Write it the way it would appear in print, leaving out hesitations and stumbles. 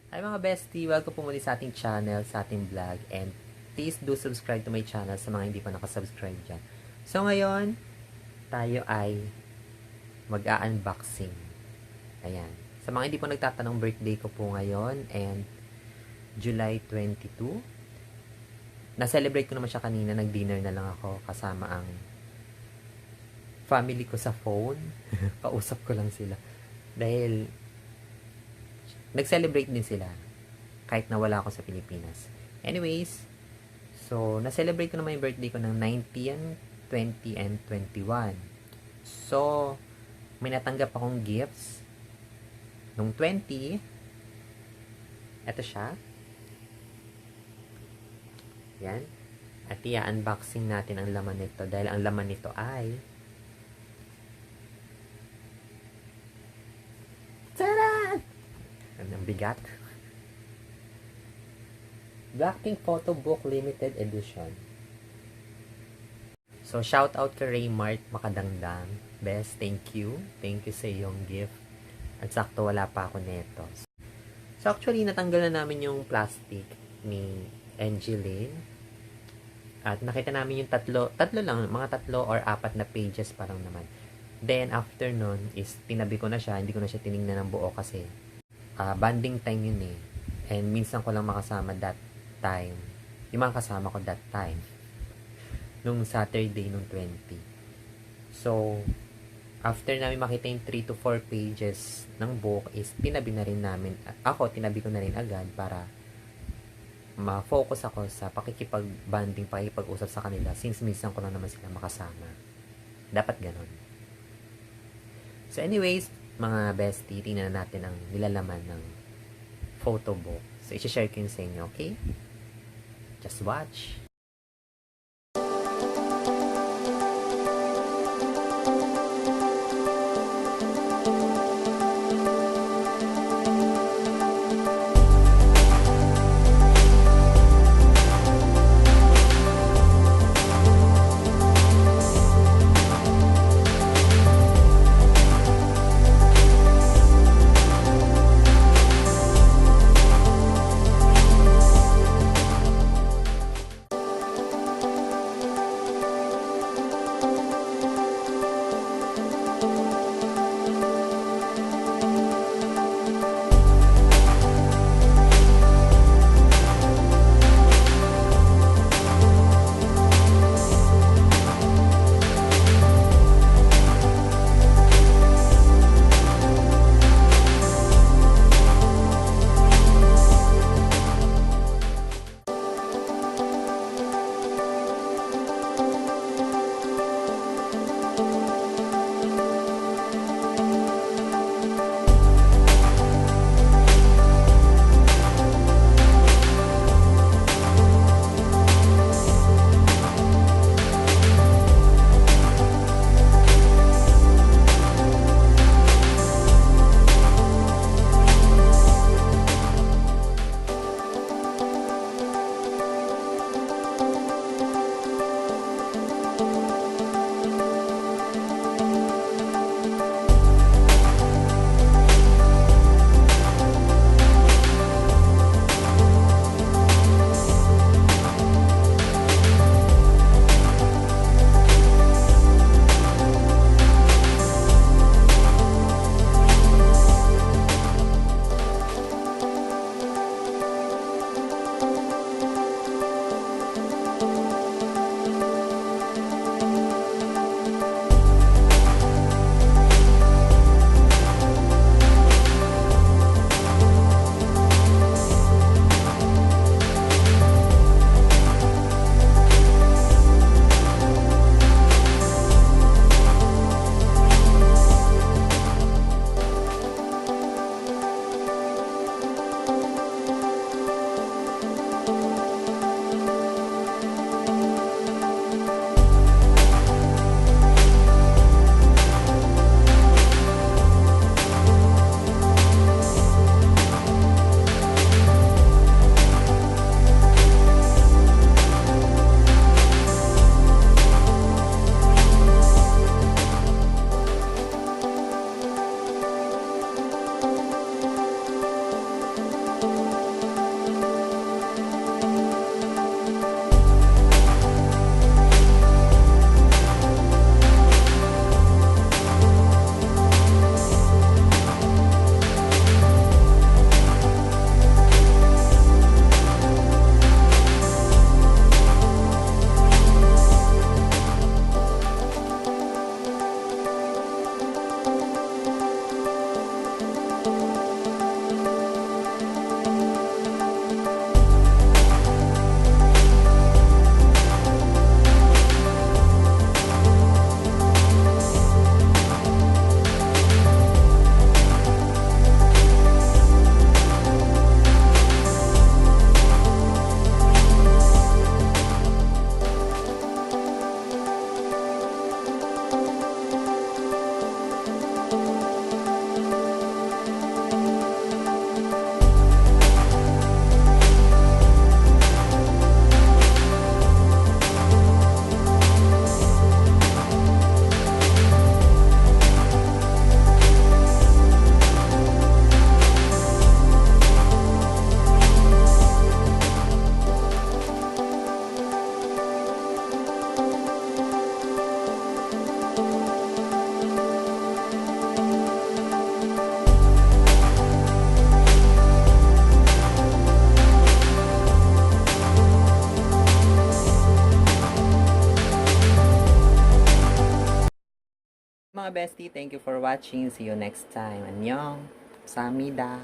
Hi mga bestie! Welcome po muli sa ating channel, sa ating vlog. And please do subscribe to my channel sa mga hindi pa nakasubscribe dyan. So ngayon, tayo ay mag-a-unboxing. Ayan. Sa mga hindi po nagtatanong, birthday ko po ngayon and July 22. Na-celebrate ko naman siya kanina. Nag-dinner na lang ako kasama ang family ko sa phone. Kausap ko lang sila. Dahil nag-celebrate din sila kahit na wala ako sa Pilipinas. Anyways, so na-celebrate ko naman yung birthday ko ng 19, 20, and 21. So, may natanggap akong gifts. Nung 20, eto siya. Yan. At i-unboxing natin ang laman nito dahil ang laman nito ay taran! Ang bigat. BLACKPINK Photo Book Limited Edition. So, shout out kay Raymart Makadangdang. Best, thank you. Thank you sa iyong gift. At sakto wala pa ako neto. So, actually, natanggal na namin yung plastic ni Angeline. At nakita namin yung tatlo lang, mga 3 or 4 na pages parang naman. Then, after nun, is tinabi ko na siya. Hindi ko na siya tinignan ng buo kasi banding time yun eh. And minsan ko lang makasama that time. Yung mga kasama ko that time. Nung Saturday, nung 20. So, after namin makita yung 3 to 4 pages ng book is tinabi na rin namin. Ako, tinabi ko na rin agad para ma-focus ako sa pakikipag-banding, pakikipag-usap sa kanila since minsan ko lang naman sila makasama. Dapat ganon. So anyways, mga bestie, tingnan natin ang nilalaman ng photo book. So, i-share ko yun sa inyo, okay? Just watch! Mga bestie, thank you for watching. See you next time. Annyeong. Samida.